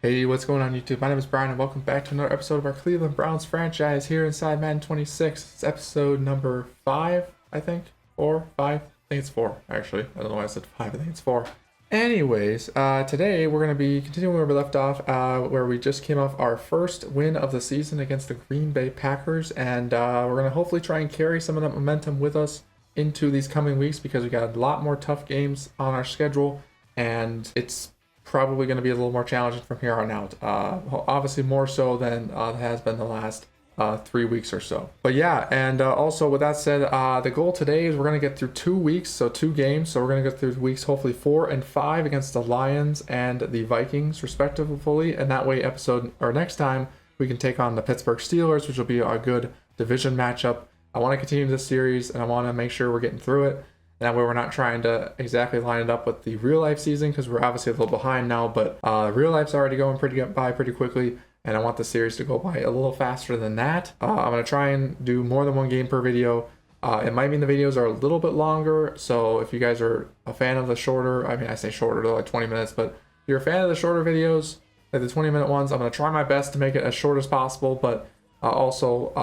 Hey, what's going on YouTube? My name is Brian and welcome back to another episode of our Cleveland Browns franchise here inside Madden 26. It's episode number 5, I think. 4, 5? I think it's 4, actually. I don't know why I said 5, I think it's 4. Anyways, today we're going to be continuing where we left off, where we just came off our first win of the season against the Green Bay Packers, and we're going to hopefully try and carry some of that momentum with us into these coming weeks because we got a lot more tough games on our schedule, and it's probably going to be a little more challenging from here on out. Obviously more so than it has been the last 3 weeks or so. But yeah, and also with that said, the goal today is we're going to get through 2 weeks, so 2 games. So we're going to get through weeks hopefully 4 and 5 against the Lions and the Vikings respectively, and that way next time we can take on the Pittsburgh Steelers, which will be a good division matchup. I want to continue this series and I want to make sure we're getting through it. That way we're not trying to exactly line it up with the real life season because we're obviously a little behind now, but real life's already going pretty quickly, and I want the series to go by a little faster than that. I'm going to try and do more than 1 game per video. It might mean the videos are a little bit longer, so if you guys are a fan of the shorter, I say shorter, they're like 20 minutes, but if you're a fan of the shorter videos, like the 20-minute ones, I'm going to try my best to make it as short as possible, but also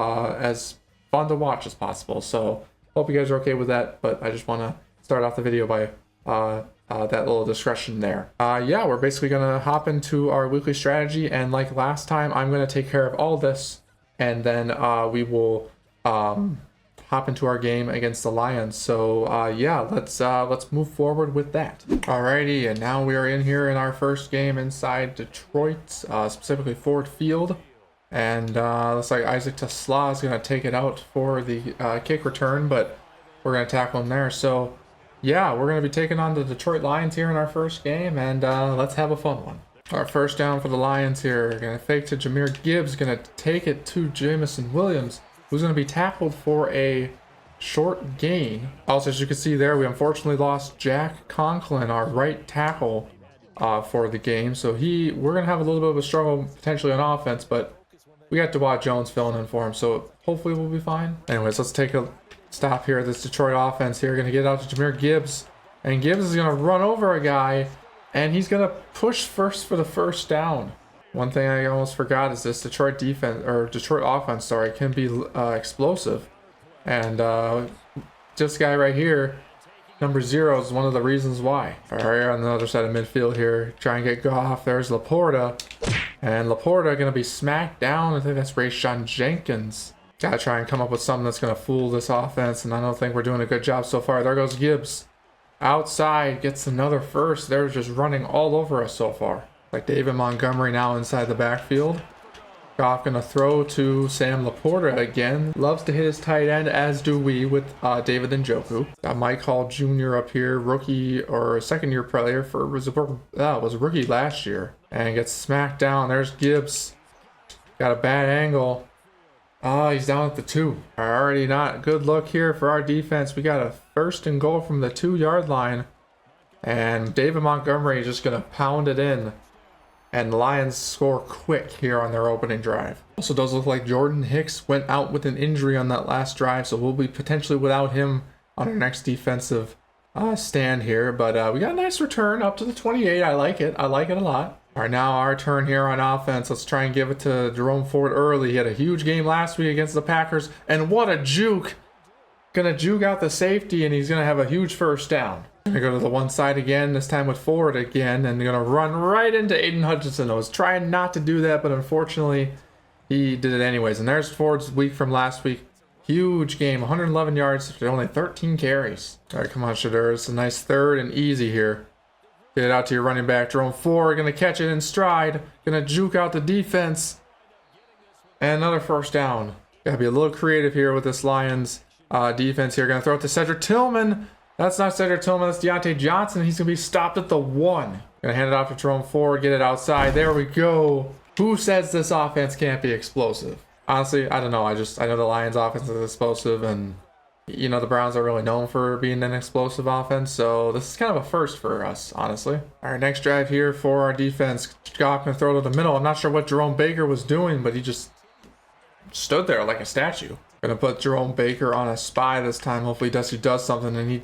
as fun to watch as possible. So hope you guys are okay with that, but I just want to start off the video by that little discretion there. Yeah, we're basically going to hop into our weekly strategy, and like last time, I'm going to take care of all this, and then we will hop into our game against the Lions. So yeah, let's move forward with that. Alrighty, and now we are in here in our first game inside Detroit, specifically Ford Field. And looks like Isaac Tesla is going to take it out for the kick return, but we're going to tackle him there. So, yeah, we're going to be taking on the Detroit Lions here in our first game, and let's have a fun one. Our first down for the Lions here. Going to fake to Jahmyr Gibbs, going to take it to Jamison Williams, who's going to be tackled for a short gain. Also, as you can see there, we unfortunately lost Jack Conklin, our right tackle, for the game. So we're going to have a little bit of a struggle potentially on offense, but we got Dewad Jones filling in for him, so hopefully we'll be fine. Anyways, let's take a stop here at this Detroit offense here. Going to get out to Jahmyr Gibbs, and Gibbs is going to run over a guy, and he's going to push first for the first down. One thing I almost forgot is this Detroit offense, can be explosive. And this guy right here, number 0, is one of the reasons why. All right, on the other side of midfield here, try and get Goff. There's Laporta. And Laporta going to be smacked down. I think that's Rayshon Jenkins. Got to try and come up with something that's going to fool this offense, and I don't think we're doing a good job so far. There goes Gibbs. Outside, gets another first. They're just running all over us so far. Like David Montgomery now inside the backfield. Goff going to throw to Sam Laporta again. Loves to hit his tight end, as do we with David Njoku. Got Mike Hall Jr. up here, rookie or second-year player was a rookie last year. And gets smacked down. There's Gibbs. Got a bad angle. He's down at the 2. Already not good look here for our defense. We got a 1st and goal from the 2-yard line. And David Montgomery is just going to pound it in. And the Lions score quick here on their opening drive. Also does look like Jordan Hicks went out with an injury on that last drive, so we'll be potentially without him on our next defensive stand here. But we got a nice return up to the 28. I like it. I like it a lot. All right, now our turn here on offense. Let's try and give it to Jerome Ford early. He had a huge game last week against the Packers, and what a juke. Gonna juke out the safety, and he's gonna have a huge first down. Gonna go to the one side again, this time with Ford again, and they're gonna run right into Aiden Hutchinson. I was trying not to do that, but unfortunately he did it anyways. And there's Ford's week from last week. Huge game, 111 yards, only 13 carries. All right, come on, Shadur. It's a nice 3rd and easy here. Get it out to your running back, Jerome Ford. Gonna catch it in stride. Gonna juke out the defense. And another first down. Gotta be a little creative here with this Lions defense here. Gonna throw it to Cedric Tillman. That's not Cedric Tillman, that's Deontay Johnson. He's going to be stopped at the 1. Going to hand it off to Jerome Ford, get it outside. There we go. Who says this offense can't be explosive? Honestly, I don't know. I know the Lions offense is explosive, and you know the Browns are really known for being an explosive offense, so this is kind of a first for us, honestly. All right, next drive here for our defense. Goff can throw to the middle. I'm not sure what Jerome Baker was doing, but he just stood there like a statue. Going to put Jerome Baker on a spy this time. Hopefully Dusty does something, and he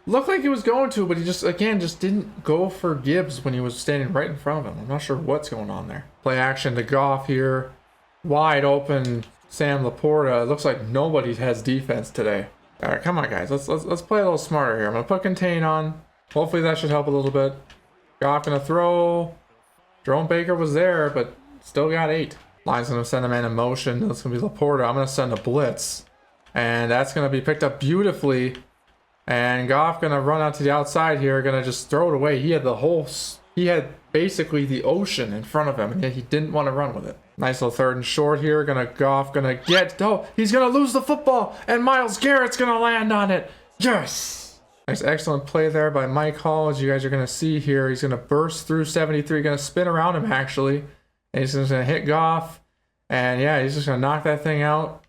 Looked like he was going to, but he just, again, just didn't go for Gibbs when he was standing right in front of him. I'm not sure what's going on there. Play action to Goff here. Wide open Sam Laporta. It looks like nobody has defense today. All right, come on, guys. Let's play a little smarter here. I'm going to put contain on. Hopefully that should help a little bit. Goff going to throw. Jerome Baker was there, but still got 8. Lions going to send a man in motion. That's going to be Laporta. I'm going to send a blitz. And that's going to be picked up beautifully. And Goff going to run out to the outside here. Going to just throw it away. He had basically the ocean in front of him, and yet he didn't want to run with it. Nice little 3rd and short here. Goff going to get... Oh, he's going to lose the football. And Myles Garrett's going to land on it. Yes! Nice, excellent play there by Mike Hall. As you guys are going to see here, he's going to burst through 73. Going to spin around him, actually. And he's just going to hit Goff. And yeah, he's just going to knock that thing out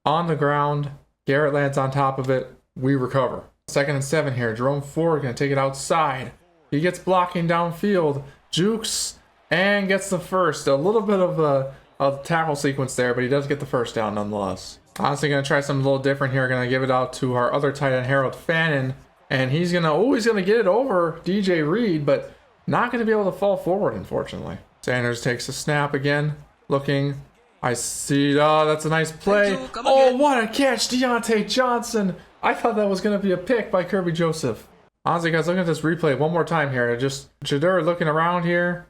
on the ground. Garrett lands on top of it. We recover. 2nd and 7 here. Jerome Ford going to take it outside. He gets blocking downfield. Jukes and gets the first. A little bit of a tackle sequence there, but he does get the first down nonetheless. Honestly, going to try something a little different here. Going to give it out to our other tight end, Harold Fannin. And he's going to get it over DJ Reed, but not going to be able to fall forward, unfortunately. Sanders takes a snap again. Looking. I see. Oh, that's a nice play. Oh, what a catch. Deontay Johnson. I thought that was going to be a pick by Kirby Joseph. Honestly, guys, look at this replay one more time here. Just Shadur looking around here.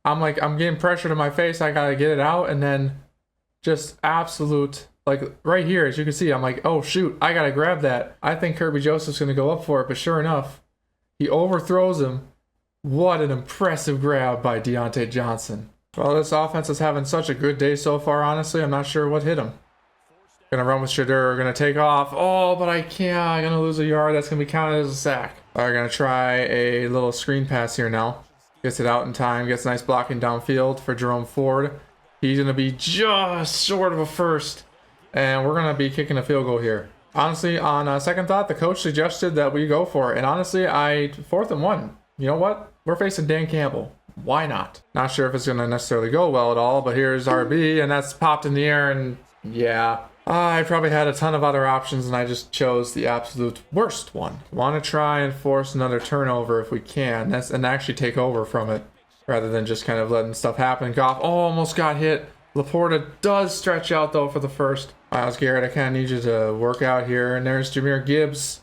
I'm getting pressure to my face. I got to get it out. And then just absolute, like right here, as you can see, I'm like, oh, shoot, I got to grab that. I think Kirby Joseph's going to go up for it. But sure enough, he overthrows him. What an impressive grab by Deontay Johnson. Well, this offense is having such a good day so far, honestly. I'm not sure what hit him. Gonna run with Shadur, gonna take off. Oh, but I can't. I'm gonna lose a yard. That's gonna be counted as a sack. All right, gonna try a little screen pass here now. Gets it out in time. Gets nice blocking downfield for Jerome Ford. He's gonna be just short of a first. And we're gonna be kicking a field goal here. Honestly, on second thought, the coach suggested that we go for it. And honestly, 4th and 1. You know what? We're facing Dan Campbell. Why not? Not sure if it's gonna necessarily go well at all, but here's RB, and that's popped in the air, and yeah. I probably had a ton of other options, and I just chose the absolute worst one. Want to try and force another turnover if we can, and actually take over from it, rather than just kind of letting stuff happen. Goff almost got hit. Laporta does stretch out, though, for the first. Myles Garrett, I kind of need you to work out here. And there's Jahmyr Gibbs.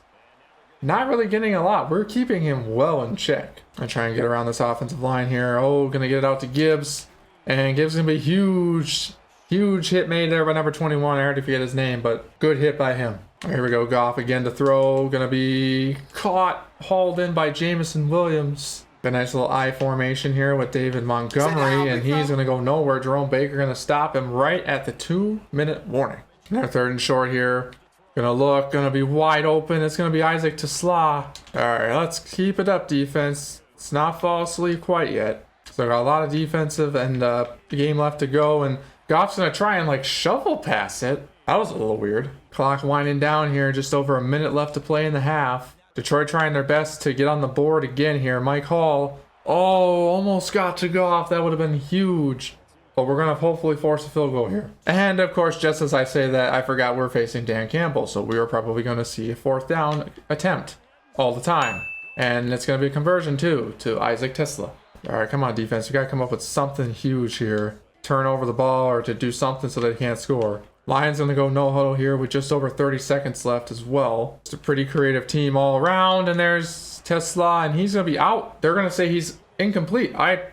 Not really getting a lot. We're keeping him well in check. I try and get around this offensive line here. Oh, gonna get it out to Gibbs. And Gibbs gonna be huge hit made there by number 21. I already forget his name, but good hit by him. Here we go. Goff again to throw. Gonna be caught, hauled in by Jamison Williams. A nice little I formation here with David Montgomery, and he's gonna go nowhere. Jerome Baker gonna stop him right at the 2-minute warning. Now 3rd and short here. Gonna be wide open. It's gonna be Isaac Tesla. Alright, let's keep it up, defense. Let's not fall asleep quite yet. So got a lot of defensive and game left to go, and Goff's gonna try and like shovel pass it. That was a little weird. Clock winding down here, just over a minute left to play in the half. Detroit trying their best to get on the board again here. Mike Hall. Oh, almost got to Goff. That would have been huge. But we're going to hopefully force a field goal here. And of course, just as I say that, I forgot we're facing Dan Campbell. So we are probably going to see a 4th down attempt all the time. And it's going to be a conversion too, to Isaac Tesla. All right, come on, defense. We got to come up with something huge here. Turn over the ball or to do something so they can't score. Lions going to go no huddle here with just over 30 seconds left as well. It's a pretty creative team all around. And there's Tesla, and he's going to be out. They're going to say he's incomplete. I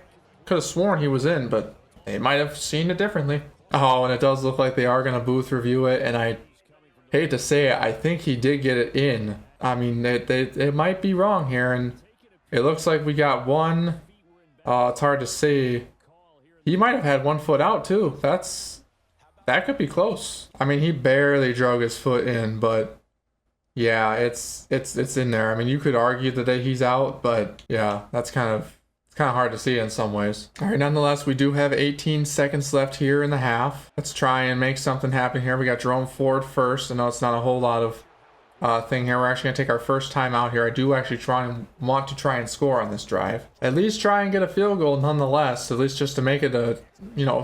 could have sworn he was in, but they might have seen it differently. Oh, and it does look like they are going to booth review it. And I hate to say it, I think he did get it in. I mean, it might be wrong here. And it looks like we got one. It's hard to say. He might have had 1 foot out too. That could be close. I mean, he barely drug his foot in, but yeah, it's in there. I mean, you could argue that he's out, but yeah, it's kind of hard to see in some ways. All right, nonetheless, we do have 18 seconds left here in the half. Let's try and make something happen here. We got Jerome Ford first. I know it's not a whole lot of thing here. We're actually going to take our first time out here. I do actually want to try and score on this drive. At least try and get a field goal nonetheless, at least just to make it a,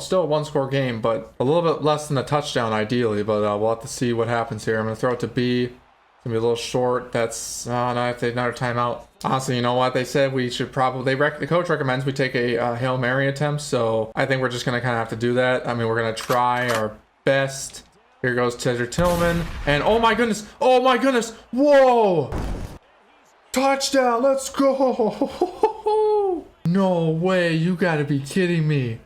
still a 1-score game, but a little bit less than a touchdown ideally, but we'll have to see what happens here. I'm going to throw it to B. It's Gonna be a little short. That's, oh no, I have to take another timeout. Honestly, you know what? They said we should probably, the coach recommends we take a Hail Mary attempt, so I think we're just gonna kind of have to do that. I mean, we're gonna try our best. Here goes Tedder Tillman, and oh my goodness, whoa! Touchdown, let's go! No way, you gotta be kidding me.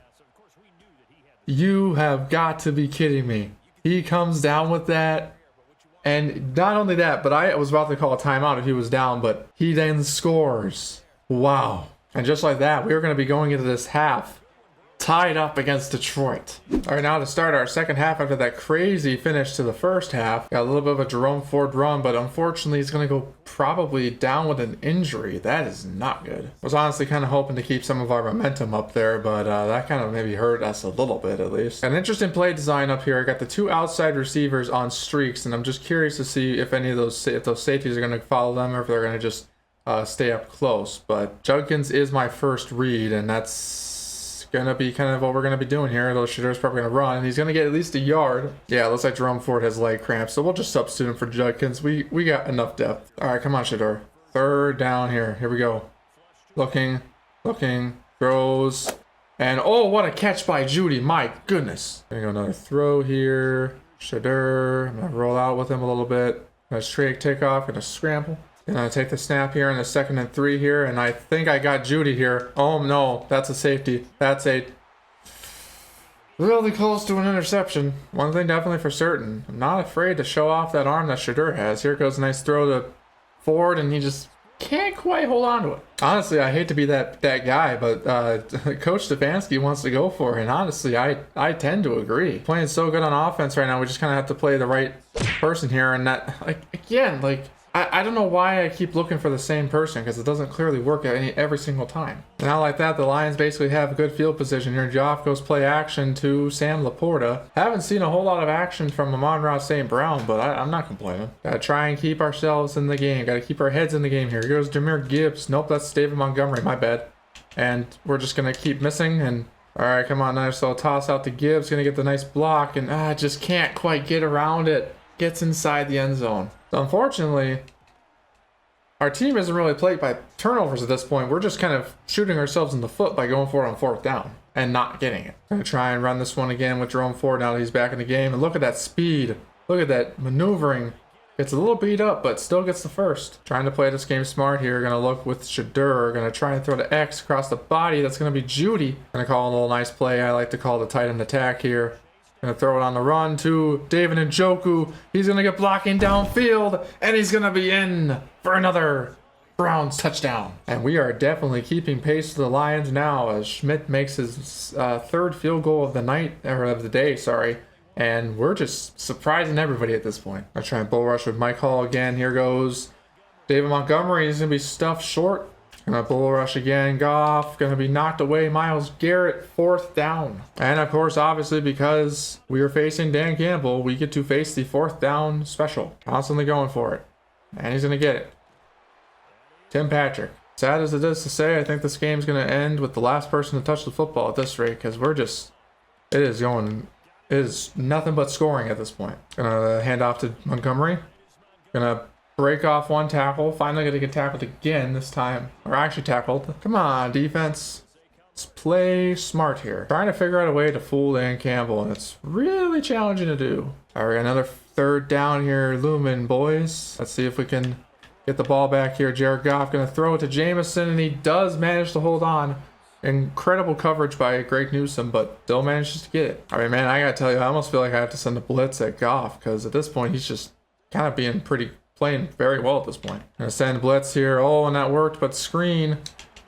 You have got to be kidding me. He comes down with that. And not only that, but I was about to call a timeout if he was down, but he then scores. Wow. And just like that, we were going to be going into this half tied up against Detroit. All right, now to start our second half after that crazy finish to the first half. Got a little bit of a Jerome Ford run, but unfortunately he's going to go probably down with an injury. That is not good. Was honestly kind of hoping to keep some of our momentum up there, but that kind of maybe hurt us a little bit at least. An interesting play design up here. I got the two outside receivers on streaks, and I'm just curious to see if any of those, if those safeties are going to follow them or if they're going to just stay up close. But Judkins is my first read, and that's gonna be kind of what we're gonna be doing here. Those Shadur's probably gonna run, and he's gonna get at least a yard. Yeah, it looks like Jerome Ford has leg cramps, so we'll just substitute him for Judkins. We got enough depth. All right, come on, Shadur. Third down here. Here we go. Looking, throws, and oh, what a catch by Judy! My goodness. Gonna go another throw here. Shadur. I'm gonna roll out with him a little bit. Gonna straight takeoff. Gonna scramble. Gonna take the snap here in the 2nd and 3 here, and I think I got Judy here. Oh no, that's a safety. That's a really close to an interception. One thing definitely for certain, I'm not afraid to show off that arm that Shadur has. Here goes a nice throw to Ford, and he just can't quite hold on to it. Honestly, I hate to be that guy, but Coach Stefanski wants to go for it, and honestly, I tend to agree. Playing so good on offense right now, we just kind of have to play the right person here, and that, I don't know why I keep looking for the same person, because it doesn't clearly work every single time. Now like that, the Lions basically have a good field position here. Joff goes play action to Sam Laporta. Haven't seen a whole lot of action from Amon-Ra St. Brown, but I'm not complaining. Gotta try and keep ourselves in the game. Gotta keep our heads in the game here. Here goes Jahmyr Gibbs. Nope, that's David Montgomery. My bad. And we're just gonna keep missing. And all right, come on, nice little toss out to Gibbs. Gonna get the nice block, and just can't quite get around it. Gets inside the end zone. So unfortunately, our team isn't really plagued by turnovers at this point. We're just kind of shooting ourselves in the foot by going for it on 4th down and not getting it. Gonna try and run this one again with Jerome Ford now that he's back in the game. And look at that speed. Look at that maneuvering. Gets a little beat up, but still gets the first. Trying to play this game smart here. Gonna look with Shadur. Gonna try and throw the X across the body. That's gonna be Judy. Gonna call a little nice play. I like to call the tight end attack here. Gonna throw it on the run to David Njoku. He's gonna get blocking downfield, and he's gonna be in for another Browns touchdown. And we are definitely keeping pace with the Lions now as Schmidt makes his 3rd field goal of the night, or of the day, sorry. And we're just surprising everybody at this point. I try and bull rush with Mike Hall again. Here goes David Montgomery. He's gonna be stuffed short. Gonna bull rush again. Goff gonna be knocked away. Myles Garrett, 4th down. And of course, obviously, because we are facing Dan Campbell, we get to face the 4th down special. Constantly going for it. And he's gonna get it. Tim Patrick. Sad as it is to say, I think this game's gonna end with the last person to touch the football at this rate, because it is nothing but scoring at this point. Gonna hand off to Montgomery. Gonna break off one tackle. Finally gonna get tackled again this time. Or actually tackled. Come on, defense. Let's play smart here. Trying to figure out a way to fool Dan Campbell, and it's really challenging to do. All right, another 3rd down here looming, boys. Let's see if we can get the ball back here. Jared Goff gonna throw it to Jameson, and he does manage to hold on. Incredible coverage by Greg Newsome, but still manages to get it. I mean, man, I gotta tell you, I almost feel like I have to send a blitz at Goff, because at this point, he's just kind of playing very well at this point. Gonna send blitz here. Oh, and that worked, but screen.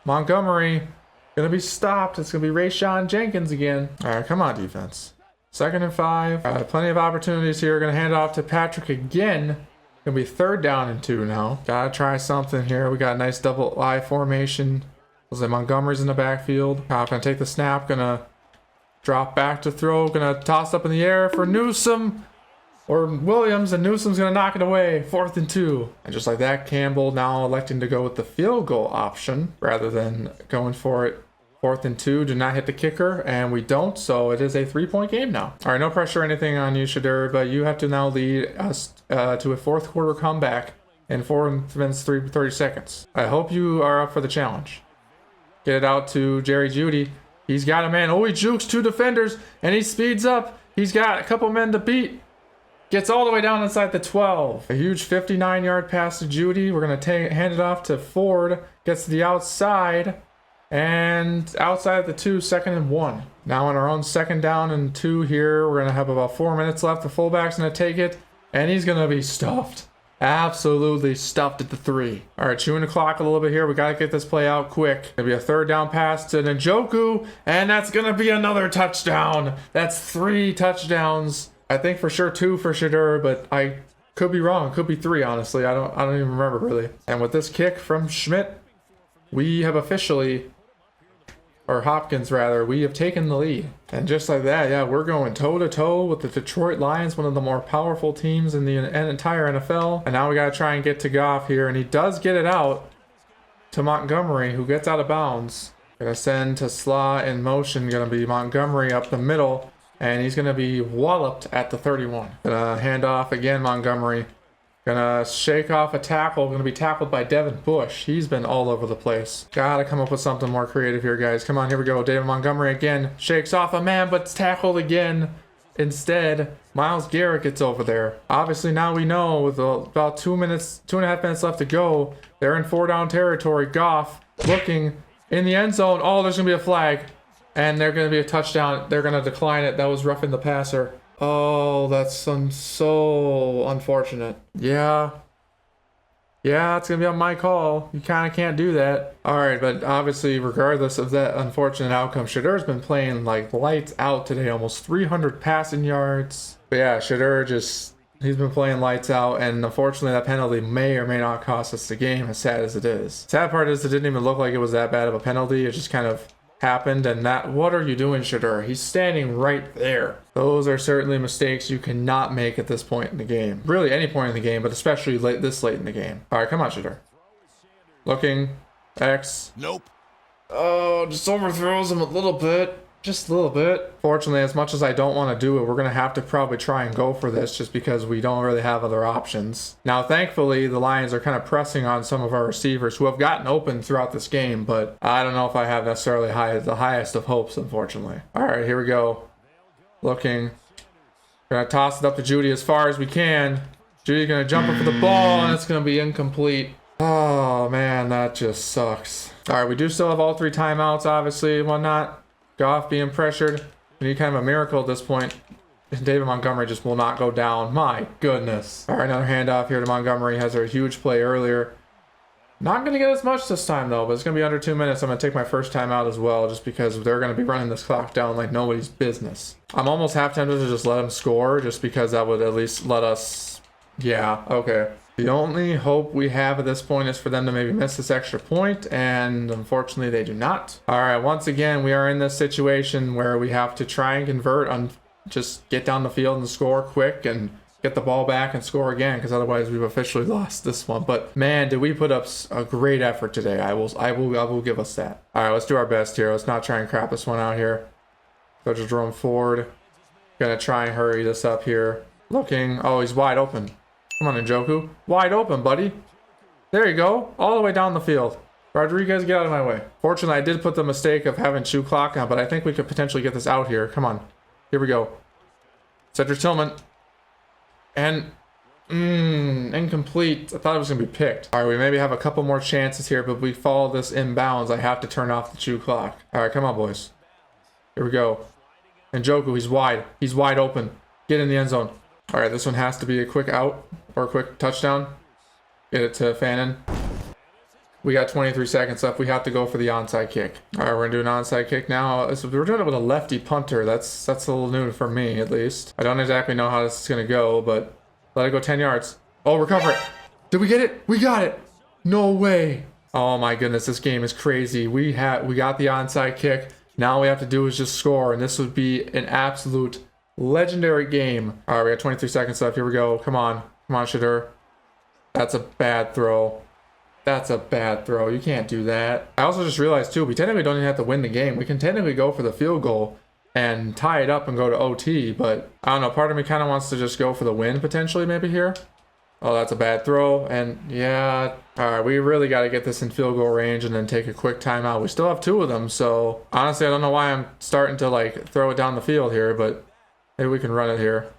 Montgomery gonna be stopped. It's gonna be Rayshon Jenkins again. All right, come on, defense. 2nd and 5. Plenty of opportunities here. Gonna hand off to Patrick again. Gonna be 3rd down and 2 now. Gotta try something here. We got a nice double I formation. Looks like Montgomery's in the backfield. Gonna take the snap. Gonna drop back to throw. Gonna toss up in the air for Newsome. Or Williams, and Newsome's going to knock it away. 4th and 2. And just like that, Campbell now electing to go with the field goal option rather than going for it 4th and 2, do not hit the kicker, and we don't, so it is a 3-point game now. All right, no pressure or anything on you, Shadur, but you have to now lead us to a 4th quarter comeback in 4 minutes 30 seconds. I hope you are up for the challenge. Get it out to Jerry Jeudy. He's got a man. Oh, he jukes 2 defenders, and he speeds up. He's got a couple men to beat. Gets all the way down inside the 12. A huge 59-yard pass to Jeudy. We're going to hand it off to Ford. Gets to the outside. And outside of the 2, 2nd and 1. Now on our own 2nd down and 2 here. We're going to have about 4 minutes left. The fullback's going to take it. And he's going to be stuffed. Absolutely stuffed at the 3. All right, chewing the clock a little bit here. We got to get this play out quick. Gonna be a 3rd down pass to Njoku, and that's gonna be another touchdown. That's 3 touchdowns. I think for sure 2 for Shadur, but I could be wrong. Could be 3, honestly. I don't even remember really. And with this kick from Schmidt, we have officially, or Hopkins rather, we have taken the lead. And just like that, yeah, we're going toe-to-toe with the Detroit Lions, one of the more powerful teams in the entire NFL. And now we got to try and get to Goff here, and he does get it out to Montgomery, who gets out of bounds. Gonna send to Slaw in motion, gonna be Montgomery up the middle, and he's gonna be walloped at the 31. Gonna hand off again, Montgomery. Gonna shake off a tackle. Gonna be tackled by Devin Bush. He's been all over the place. Gotta come up with something more creative here, guys. Come on, here we go. David Montgomery again. Shakes off a man, but tackled again. Instead, Myles Garrett gets over there. Obviously, now we know with about 2.5 minutes left to go, they're in 4-down territory. Goff looking in the end zone. Oh, there's gonna be a flag. And they're gonna be a touchdown. They're gonna decline it. That was roughing the passer. Oh, that's so unfortunate. Yeah, it's going to be on my call. You kind of can't do that. All right, but obviously, regardless of that unfortunate outcome, Shadur's been playing like lights out today. Almost 300 passing yards. But yeah, Shadur he's been playing lights out. And unfortunately, that penalty may or may not cost us the game, as sad as it is. Sad part is it didn't even look like it was that bad of a penalty. It just kind of happened, and what are you doing, Shadur? He's standing right there. Those are certainly mistakes you cannot make at this point in the game. Really, any point in the game, but especially this late in the game. All right, come on, Shadur. Looking. X. Nope. Oh, just overthrows him a little bit. Just a little bit. Fortunately, as much as I don't want to do it, we're going to have to probably try and go for this just because we don't really have other options. Now, thankfully, the Lions are kind of pressing on some of our receivers who have gotten open throughout this game, but I don't know if I have necessarily the highest of hopes, unfortunately. All right, here we go. Looking. Going to toss it up to Jeudy as far as we can. Judy's going to jump up for the ball, and it's going to be incomplete. Oh, man, that just sucks. All right, we do still have all 3 timeouts, obviously, and whatnot. Goff being pressured. We need kind of a miracle at this point. David Montgomery just will not go down. My goodness. All right, another handoff here to Montgomery. Has a huge play earlier. Not going to get as much this time, though, but it's going to be under 2 minutes. I'm going to take my first time out as well, just because they're going to be running this clock down like nobody's business. I'm almost half tempted to just let them score, just because that would at least let us... Yeah, okay. The only hope we have at this point is for them to maybe miss this extra point, and unfortunately they do not. All right, once again, we are in this situation where we have to try and convert on just get down the field and score quick and get the ball back and score again, because otherwise we've officially lost this one. But man, did we put up a great effort today. I will give us that. All right, let's do our best here. Let's not try and crap this one out here. Go to Jerome Ford. Gonna try and hurry this up here. Looking. Oh, he's wide open. Come on, Njoku. Wide open, buddy. There you go. All the way down the field. Rodriguez, get out of my way. Fortunately, I did put the mistake of having shoe clock on, but I think we could potentially get this out here. Come on. Here we go. Cedric Tillman. And, incomplete. I thought it was going to be picked. All right, we maybe have a couple more chances here, but if we follow this inbounds, I have to turn off the shoe clock. All right, come on, boys. Here we go. Njoku, he's wide. He's wide open. Get in the end zone. All right, this one has to be a quick out or a quick touchdown. Get it to Fannin. We got 23 seconds left. We have to go for the onside kick. All right, we're gonna do an onside kick now. We're doing it with a lefty punter. That's a little new for me, at least. I don't exactly know how this is gonna go, but let it go 10 yards. Oh, recover it. Did we get it? We got it. No way. Oh my goodness, this game is crazy. We got the onside kick. Now all we have to do is just score, and this would be an absolute legendary game. All right, we got 23 seconds left. Here we go. Come on, Shadur. That's a bad throw. That's a bad throw. You can't do that. I also just realized too, we technically don't even have to win the game. We can technically go for the field goal and tie it up and go to OT, but I don't know, part of me kind of wants to just go for the win potentially maybe here. Oh, that's a bad throw. And yeah, all right, we really got to get this in field goal range and then take a quick timeout. We still have 2 of them, so honestly, I don't know why I'm starting to like throw it down the field here, but maybe we can run it here.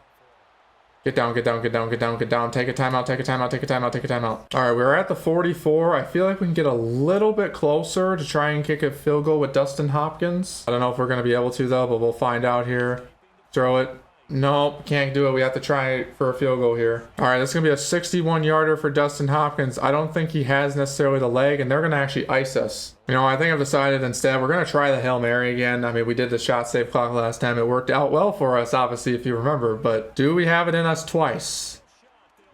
Get down, get down, get down, get down, get down. Take a timeout, take a timeout, take a timeout, take a timeout. All right, we're at the 44. I feel like we can get a little bit closer to try and kick a field goal with Dustin Hopkins. I don't know if we're going to be able to, though, but we'll find out here. Throw it. Nope, can't do it. We have to try for a field goal here. All right, this is going to be a 61-yarder for Dustin Hopkins. I don't think he has necessarily the leg, and they're going to actually ice us. You know, I think I've decided instead we're going to try the Hail Mary again. I mean, we did the shot save clock last time. It worked out well for us, obviously, if you remember. But do we have it in us twice?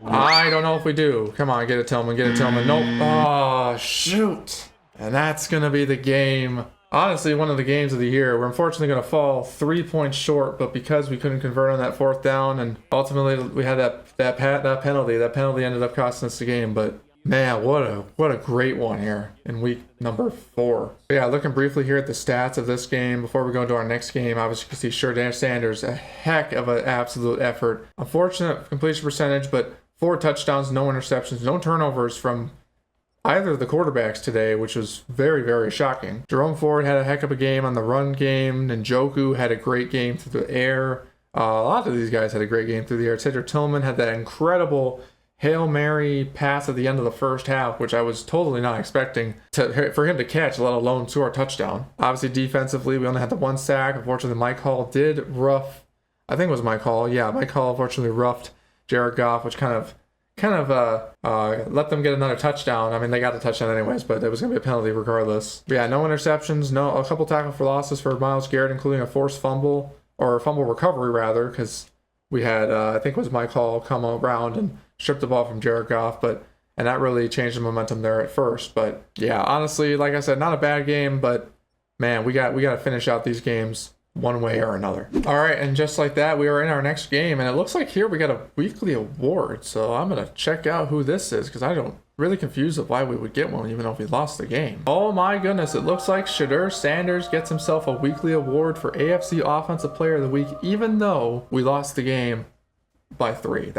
I don't know if we do. Come on, get it, Tillman. Get it, Tillman. Nope. Oh, shoot. And that's going to be the game. Honestly, one of the games of the year. We're unfortunately going to fall 3 points short, but because we couldn't convert on that 4th down, and ultimately we had that penalty. That penalty ended up costing us the game. But man, what a great one here in week number 4. But yeah, looking briefly here at the stats of this game before we go into our next game. Obviously, you can see Shedeur Sanders, a heck of an absolute effort. Unfortunate completion percentage, but 4 touchdowns, no interceptions, no turnovers from either of the quarterbacks today, which was very, very shocking. Jerome Ford had a heck of a game on the run game. Njoku had a great game through the air. A lot of these guys had a great game through the air. Cedric Tillman had that incredible Hail Mary pass at the end of the first half, which I was totally not expecting for him to catch, let alone score a touchdown. Obviously, defensively, we only had the 1 sack. Unfortunately, Mike Hall did rough, I think it was Mike Hall. Yeah, Mike Hall unfortunately roughed Jared Goff, which kind of let them get another touchdown. I mean, they got the touchdown anyways, but it was going to be a penalty regardless. But yeah, no interceptions, a couple tackle for losses for Myles Garrett, including a forced fumble, or fumble recovery rather, because we had, I think it was Mike Hall come around and stripped the ball from Jared Goff, and that really changed the momentum there at first. But yeah, honestly, like I said, not a bad game, but man, we got to finish out these games one way or another. All right, and just like that, we are in our next game, and it looks like here we got a weekly award. So I'm gonna check out who this is because I don't really confused of why we would get one even though we lost the game. Oh my goodness, it looks like Shedeur Sanders gets himself a weekly award for AFC Offensive Player of the Week, even though we lost the game by 3.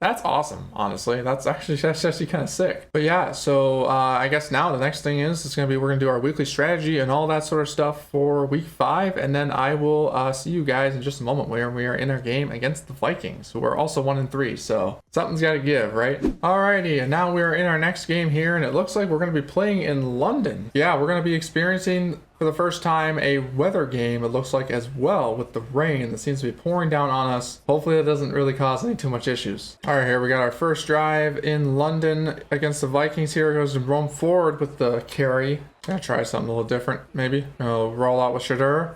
That's awesome, honestly. That's actually kind of sick. But yeah, so I guess now the next thing is we're gonna do our weekly strategy and all that sort of stuff for week 5, and then I will see you guys in just a moment where we are in our game against the Vikings, who are also 1-3. So something's got to give, right? Alrighty, and now we are in our next game here, and it looks like we're gonna be playing in London. Yeah, we're gonna be experiencing for the first time a weather game, it looks like, as well, with the rain that seems to be pouring down on us. Hopefully it doesn't really cause any too much issues. All right, here we got our first drive in London against the Vikings. Here goes Jerome Ford with the carry. Gonna try something a little different, maybe. Gonna roll out with Shedeur.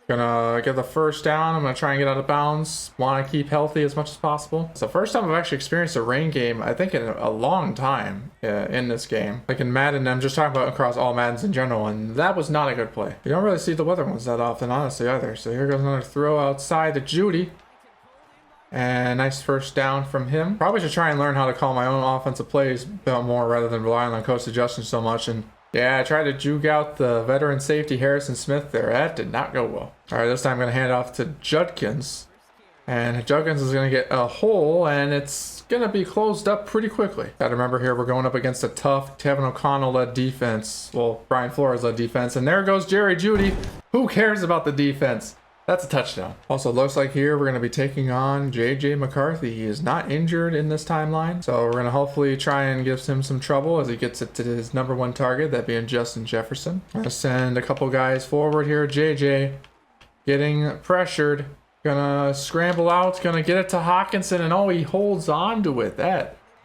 Gonna get the first down. I'm gonna try and get out of bounds. Want to keep healthy as much as possible. It's the first time I've actually experienced a rain game, I think, in a long time in this game. Like in Madden, I'm just talking about across all Maddens in general, and that was not a good play. You don't really see the weather ones that often, honestly, either. So here goes another throw outside to Judy. And nice first down from him. Probably should try and learn how to call my own offensive plays a bit more rather than relying on coach suggestions so much. And yeah, I tried to juke out the veteran safety Harrison Smith there. That did not go well. All right, this time I'm going to hand off to Judkins. And Judkins is going to get a hole, and it's going to be closed up pretty quickly. Got to remember here, we're going up against a tough Tevin O'Connell-led defense. Well, Brian Flores-led defense. And there goes Jerry Jeudy. Who cares about the defense? That's a touchdown. Also, looks like here we're going to be taking on J.J. McCarthy. He is not injured in this timeline, so we're going to hopefully try and give him some trouble as he gets it to his number 1 target, that being Justin Jefferson. I'm going to send a couple guys forward here. J.J. getting pressured. Going to scramble out. Going to get it to Hawkinson, and oh, he holds on to it.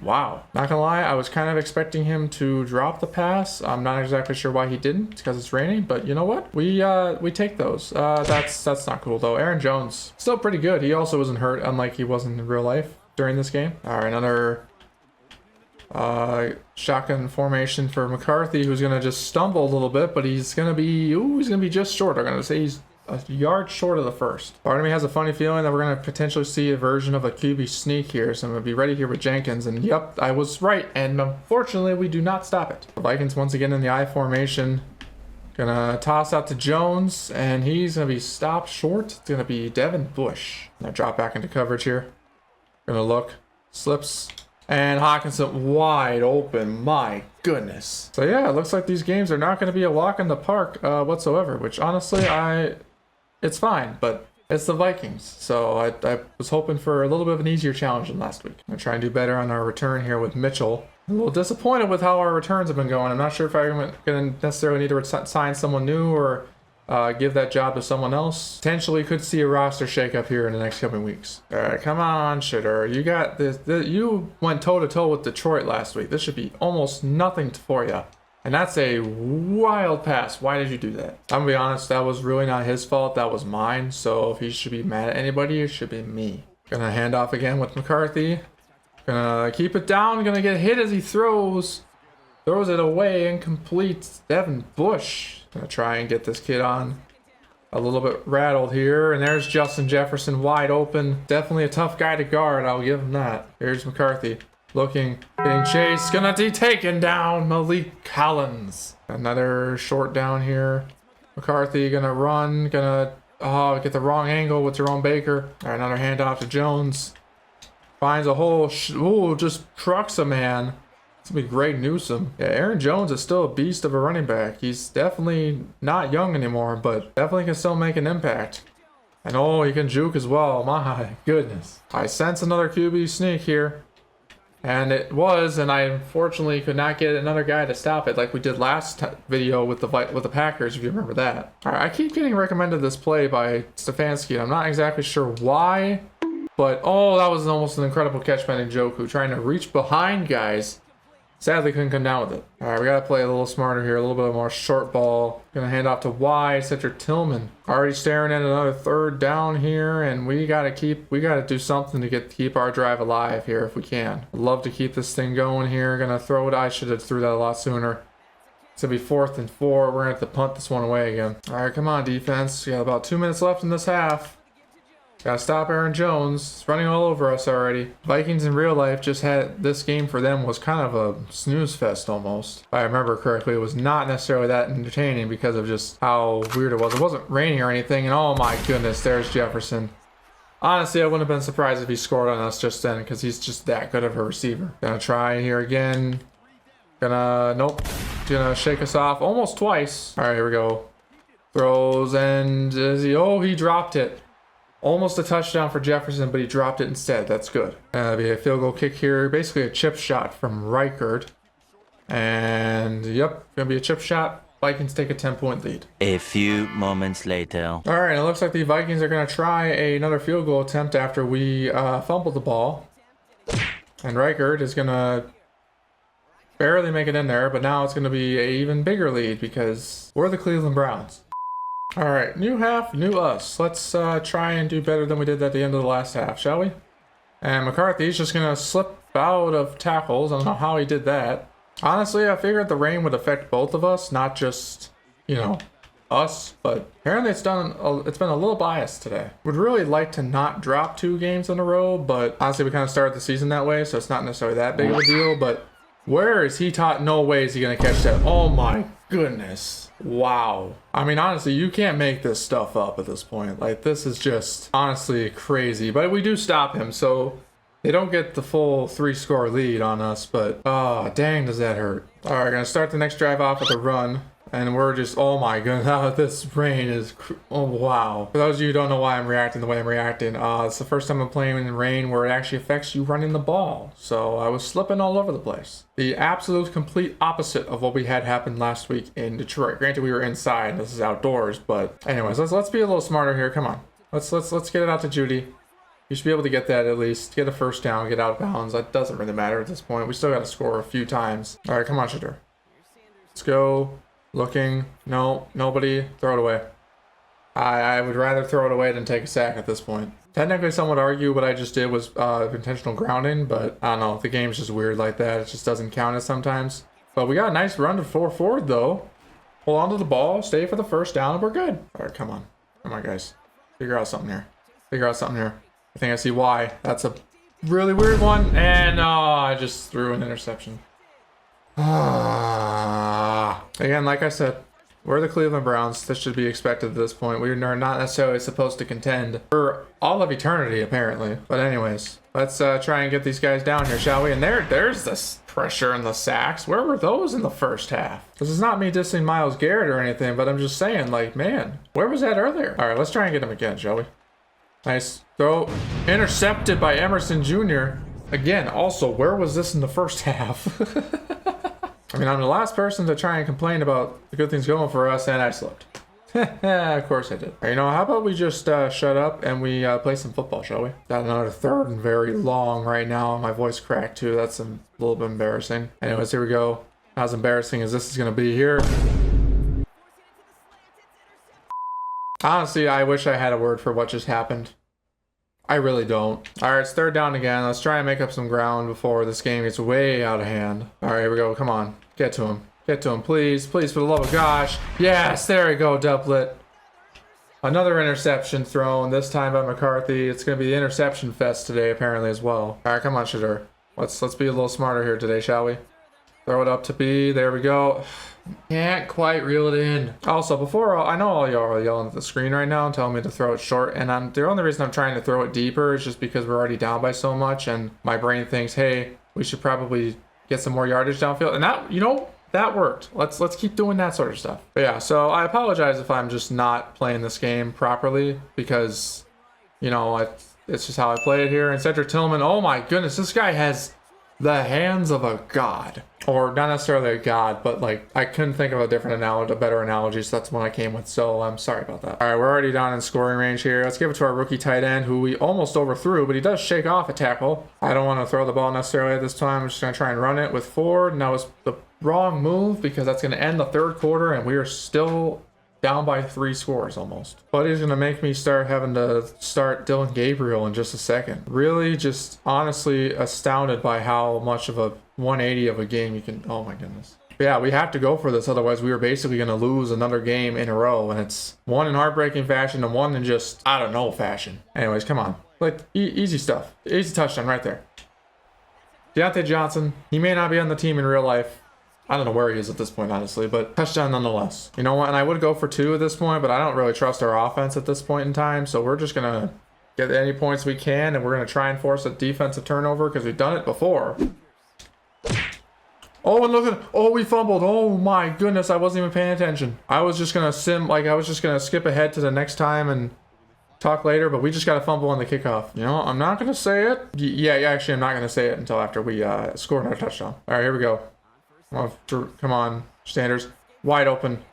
Wow. Not gonna lie, I was kind of expecting him to drop the pass. I'm not exactly sure why he didn't, because it's raining, but you know what? We take those. That's not cool though. Aaron Jones, still pretty good. He also wasn't hurt, unlike he wasn't in real life during this game. All right, another shotgun formation for McCarthy, who's gonna just stumble a little bit, but he's gonna be just short. I'm gonna say he's a yard short of the first. Part of me has a funny feeling that we're going to potentially see a version of a QB sneak here, so I'm going to be ready here with Jenkins, and yep, I was right, and unfortunately we do not stop it. The Vikings once again in the I formation. Gonna toss out to Jones, and he's gonna be stopped short. It's gonna be Devin Bush. Now drop back into coverage here. Gonna look, slips, and Hawkinson wide open. My goodness. So yeah, it looks like these games are not gonna be a walk in the park whatsoever. Which honestly, it's fine, but it's the Vikings. So I was hoping for a little bit of an easier challenge than last week. I'm gonna try and do better on our return here with Mitchell. I'm a little disappointed with how our returns have been going. I'm not sure if I'm going to necessarily need to sign someone new or give that job to someone else. Potentially could see a roster shakeup here in the next coming weeks. All right, come on, Shitter. You got this. You went toe-to-toe with Detroit last week. This should be almost nothing for you. And that's a wild pass. Why did you do that? I'm going to be honest, that was really not his fault. That was mine. So if he should be mad at anybody, it should be me. Gonna hand off again with McCarthy. Gonna keep it down, gonna get hit as he throws it away, incomplete. Devin Bush. Gonna try and get this kid on. A little bit rattled here, and there's Justin Jefferson wide open. Definitely a tough guy to guard, I'll give him that. Here's McCarthy. Looking, getting chased, gonna be taken down. Malik Collins. Another short down here. McCarthy gonna run, gonna get the wrong angle with Jerome Baker. All right, another handoff to Jones. Finds a hole. Just trucks a man. It's going to be great Newsome. Yeah, Aaron Jones is still a beast of a running back. He's definitely not young anymore, but definitely can still make an impact. And he can juke as well. My goodness. I sense another QB sneak here. And it was, and I unfortunately could not get another guy to stop it like we did last video with the Packers, if you remember that. All right, I keep getting recommended this play by Stefanski, and I'm not exactly sure why. But, that was almost an incredible catch by Njoku, trying to reach behind guys. Sadly, couldn't come down with it. All right, we got to play a little smarter here, a little bit more short ball. Going to hand off to wide, Cedric Tillman. Already staring at another third down here, and we got to do something to keep our drive alive here if we can. I'd love to keep this thing going here. Going to throw it. I should have threw that a lot sooner. It's going to be 4th and 4. We're going to have to punt this one away again. All right, come on, defense. We got about 2 minutes left in this half. Gotta stop Aaron Jones. It's running all over us already. Vikings in real life just had this game for them was kind of a snooze fest almost. If I remember correctly, it was not necessarily that entertaining because of just how weird it was. It wasn't raining or anything, and oh my goodness, there's Jefferson. Honestly, I wouldn't have been surprised if he scored on us just then because he's just that good of a receiver. Gonna try here again. Nope. Gonna shake us off almost twice. All right, here we go. Throws, and he dropped it. Almost a touchdown for Jefferson, but he dropped it instead. That's good. That'll be a field goal kick here. Basically a chip shot from Reichard. And, yep, gonna be a chip shot. Vikings take a 10-point lead. A few moments later. All right, it looks like the Vikings are gonna try another field goal attempt after we fumble the ball. And Reichard is gonna barely make it in there, but now it's gonna be an even bigger lead because we're the Cleveland Browns. All right, new half, new us. Let's try and do better than we did at the end of the last half, shall we? And McCarthy's just going to slip out of tackles. I don't know how he did that. Honestly, I figured the rain would affect both of us, not just, us. But apparently it's been a little biased today. Would really like to not drop 2 games in a row, but honestly, we kind of started the season that way, so it's not necessarily that big of a deal. But where is he taught? No way is he going to catch that. Oh my goodness. Wow. I mean, honestly, you can't make this stuff up at this point. Like, this is just honestly crazy. But we do stop him, so they don't get the full 3-score lead on us. But, dang, does that hurt. All right, gonna start the next drive off with a run. And we're just, oh my goodness, this rain is, oh wow. For those of you who don't know why I'm reacting the way I'm reacting, it's the first time I'm playing in rain where it actually affects you running the ball. So I was slipping all over the place. The absolute complete opposite of what we had happen last week in Detroit. Granted, we were inside, this is outdoors, but anyways, let's be a little smarter here, come on. Let's get it out to Judy. You should be able to get that at least. Get a first down, get out of bounds. That doesn't really matter at this point. We still got to score a few times. All right, come on, Shitter. Let's go. Looking. No, nobody. Throw it away. I would rather throw it away than take a sack at this point. Technically, some would argue what I just did was intentional grounding, but I don't know. The game's just weird like that. It just doesn't count it sometimes. But we got a nice run to forward, though. Hold on to the ball, stay for the first down, and we're good. All right, come on. Come on, guys. Figure out something here. Figure out something here. I think I see why. That's a really weird one. And I just threw an interception. Again, like I said, we're the Cleveland Browns. This should be expected at this point. We are not necessarily supposed to contend for all of eternity, apparently. But anyways, let's try and get these guys down here, shall we? And there's this pressure and the sacks. Where were those in the first half? This is not me dissing Myles Garrett or anything, but I'm just saying, like, man, where was that earlier? All right, let's try and get him again, shall we? Nice throw. Intercepted by Emerson Jr. Again, also, where was this in the first half? I mean, I'm the last person to try and complain about the good things going for us, and I slipped. Of course I did. You know, how about we just shut up and we play some football, shall we? Got another third and very long right now. My voice cracked too. That's a little bit embarrassing. Anyways, here we go. Not as embarrassing as this is going to be here. Honestly, I wish I had a word for what just happened. I really don't. All right, it's third down again. Let's try and make up some ground before this game gets way out of hand. All right, here we go. Come on. Get to him. Get to him, please. Please, for the love of gosh. Yes, there we go, doublet. Another interception thrown, this time by McCarthy. It's going to be the interception fest today, apparently, as well. All right, come on, Shadur. Let's be a little smarter here today, shall we? Throw it up to B. There we go. Can't quite reel it in. Also, I know all y'all are yelling at the screen right now and telling me to throw it short, and the only reason I'm trying to throw it deeper is just because we're already down by so much, and my brain thinks, hey, we should probably get some more yardage downfield. And that, you know, that worked. Let's keep doing that sort of stuff. But yeah, so I apologize if I'm just not playing this game properly, because, you know, it's just how I play it here. And Cedric Tillman, oh my goodness, this guy has the hands of a god. Or not necessarily a god, but like, I couldn't think of a different analogy, a better analogy, so that's one I came with, so I'm sorry about that. All right, we're already down in scoring range here. Let's give it to our rookie tight end, who we almost overthrew, but he does shake off a tackle. I don't want to throw the ball necessarily at this time. I'm just going to try and run it with Ford. Now it's the wrong move, because that's going to end the third quarter, and we are still down by 3 scores almost. But he's gonna make me having to start Dylan Gabriel in just a second. Really, just honestly astounded by how much of a 180 of a game you can. Oh my goodness. But yeah, we have to go for this, otherwise we are basically gonna lose another game in a row, and it's one in heartbreaking fashion and one in just I don't know fashion. Anyways, come on, like easy stuff, easy touchdown right there. Deontay Johnson, he may not be on the team in real life. I don't know where he is at this point, honestly, but touchdown nonetheless. You know what? And I would go for 2 at this point, but I don't really trust our offense at this point in time. So we're just going to get any points we can, and we're going to try and force a defensive turnover because we've done it before. Oh, and look at, oh, we fumbled. Oh my goodness, I wasn't even paying attention. I was just going to I was just going to skip ahead to the next time and talk later, but we just got to fumble on the kickoff. You know, I'm not going to say it. Yeah, actually, I'm not going to say it until after we score another touchdown. All right, here we go. Come on, Sanders. Wide open.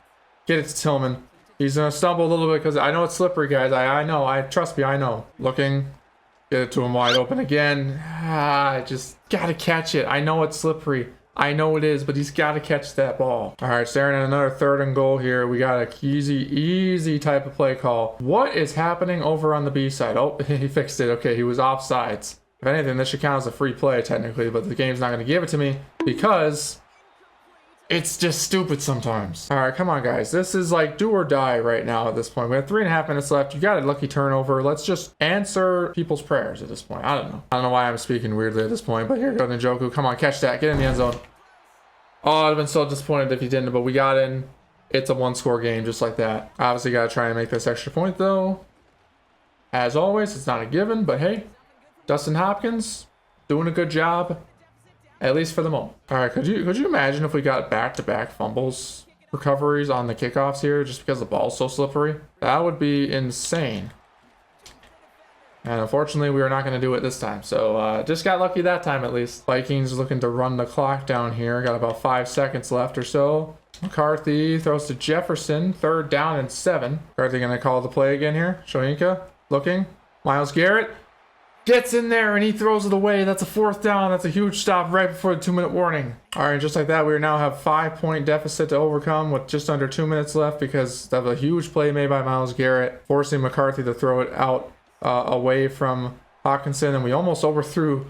Get it to Tillman. He's going to stumble a little bit because I know it's slippery, guys. I know. Trust me, I know. Looking. Get it to him wide open again. I just got to catch it. I know it's slippery. I know it is, but he's got to catch that ball. All right, staring at another 3rd and goal here. We got a easy type of play call. What is happening over on the B side? Oh, he fixed it. Okay, he was offsides. If anything, this should count as a free play technically, but the game's not going to give it to me because it's just stupid sometimes. All right, come on, guys. This is like do or die right now at this point. We have 3.5 minutes left. You got a lucky turnover. Let's just answer people's prayers at this point. I don't know why I'm speaking weirdly at this point, but here goes Njoku. Come on, catch that. Get in the end zone. Oh, I'd have been so disappointed if he didn't, but we got in. It's a 1-score game just like that. Obviously, got to try and make this extra point, though. As always, it's not a given, but hey, Dustin Hopkins doing a good job. At least for the moment. All right, could you imagine if we got back-to-back fumbles recoveries on the kickoffs here just because the ball's so slippery? That would be insane. And unfortunately, we are not going to do it this time. So just got lucky that time at least. Vikings looking to run the clock down here. Got about 5 seconds left or so. McCarthy throws to Jefferson. 3rd down and 7. McCarthy going to call the play again here. Shoyinka looking. Myles Garrett gets in there and he throws it away. That's a 4th down. That's a huge stop right before the 2-minute warning. All right, just like that, we now have 5-point deficit to overcome with just under 2 minutes left because of a huge play made by Myles Garrett, forcing McCarthy to throw it out away from Hawkinson, and we almost overthrew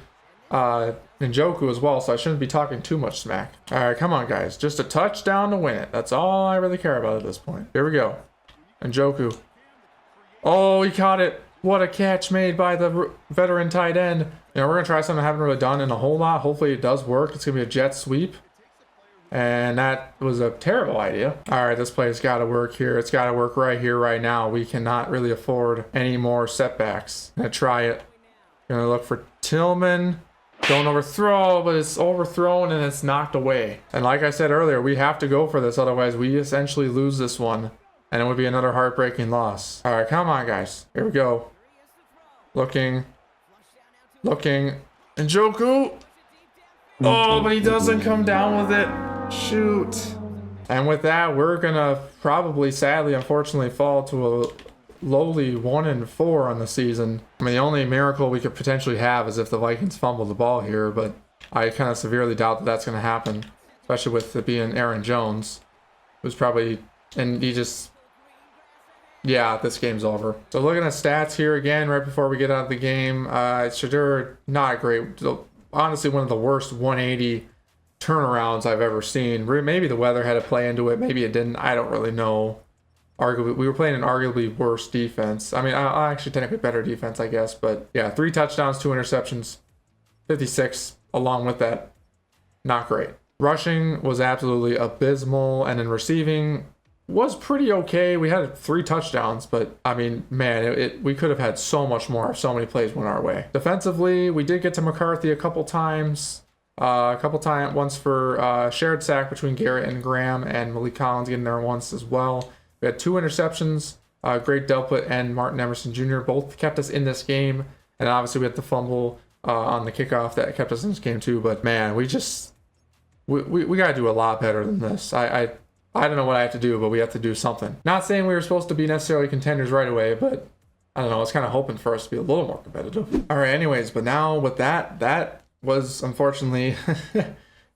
Njoku as well, so I shouldn't be talking too much smack. All right, come on, guys. Just a touchdown to win it. That's all I really care about at this point. Here we go. Njoku. Oh, he caught it. What a catch made by the veteran tight end. You know, we're going to try something I haven't really done in a whole lot. Hopefully it does work. It's going to be a jet sweep. And that was a terrible idea. All right, this play's got to work here. It's got to work right here, right now. We cannot really afford any more setbacks. I'm going to try it. Going to look for Tillman. Don't overthrow, but it's overthrown and it's knocked away. And like I said earlier, we have to go for this. Otherwise, we essentially lose this one. And it would be another heartbreaking loss. All right, come on, guys. Here we go. Looking. Njoku. Oh, but he doesn't come down with it. Shoot. And with that, we're going to probably, sadly, unfortunately, fall to a lowly 1-4 on the season. I mean, the only miracle we could potentially have is if the Vikings fumble the ball here, but I kind of severely doubt that that's going to happen, especially with it being Aaron Jones, who's probably, and he just, yeah, this game's over. So looking at stats here again, right before we get out of the game, Shadur, not great. Honestly, one of the worst 180 turnarounds I've ever seen. Maybe the weather had a play into it. Maybe it didn't. I don't really know. Arguably, we were playing an arguably worse defense. I mean, actually technically better defense, I guess. But yeah, 3 touchdowns, 2 interceptions, 56 along with that. Not great. Rushing was absolutely abysmal, and in receiving was pretty okay. We had 3 touchdowns, but I mean, man, we could have had so much more if so many plays went our way. Defensively, we did get to McCarthy a couple times. Once for shared sack between Garrett and Graham, and Malik Collins getting there once as well. We had 2 interceptions. Greg Delpit and Martin Emerson Jr. both kept us in this game. And obviously we had the fumble on the kickoff that kept us in this game too. But man, we got to do a lot better than this. I don't know what I have to do, but we have to do something. Not saying we were supposed to be necessarily contenders right away, but I don't know. I was kind of hoping for us to be a little more competitive. All right, anyways, but now with that was unfortunately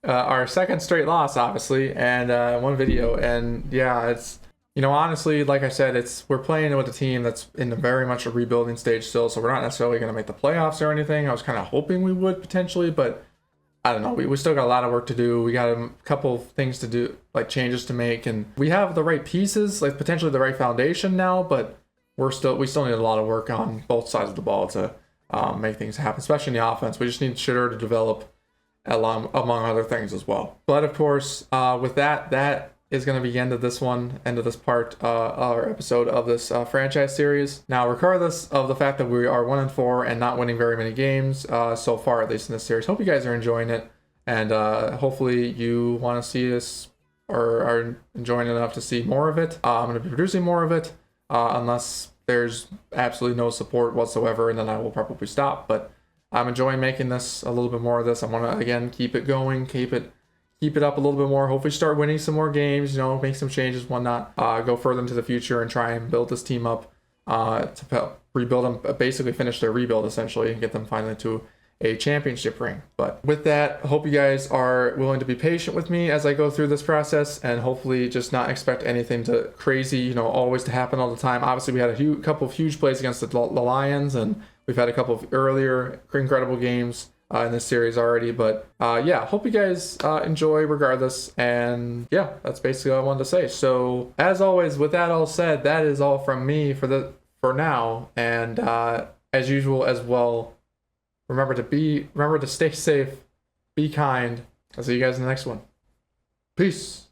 our second straight loss, obviously, and one video. And yeah, it's, you know, honestly, like I said, we're playing with a team that's in very much a rebuilding stage still, so we're not necessarily going to make the playoffs or anything. I was kind of hoping we would potentially, but I don't know. We still got a lot of work to do. We got a couple things to do, like changes to make, and we have the right pieces, like potentially the right foundation now, but we still need a lot of work on both sides of the ball to make things happen, especially in the offense. We just need Shitter to develop among other things as well. But of course, with that is going to be the end of this part, our episode of this franchise series. Now, regardless of the fact that we are 1-4 and not winning very many games so far, at least in this series, hope you guys are enjoying it, and hopefully you want to see us or are enjoying it enough to see more of it. I'm going to be producing more of it, unless there's absolutely no support whatsoever, and then I will probably stop. But I'm enjoying making this, a little bit more of this. I want to, again, keep it going, keep it up a little bit more. Hopefully start winning some more games, make some changes, whatnot. Go further into the future and try and build this team up to rebuild them, basically finish their rebuild essentially, and get them finally to a championship ring. But with that, I hope you guys are willing to be patient with me as I go through this process, and hopefully just not expect anything to crazy, always to happen all the time. Obviously, we had a couple of huge plays against the Lions, and we've had a couple of earlier incredible games in this series already. But yeah, hope you guys enjoy regardless. And yeah, that's basically all I wanted to say. So as always, with that all said, that is all from me for now. And as usual as well, remember to stay safe, be kind. I'll see you guys in the next one. Peace.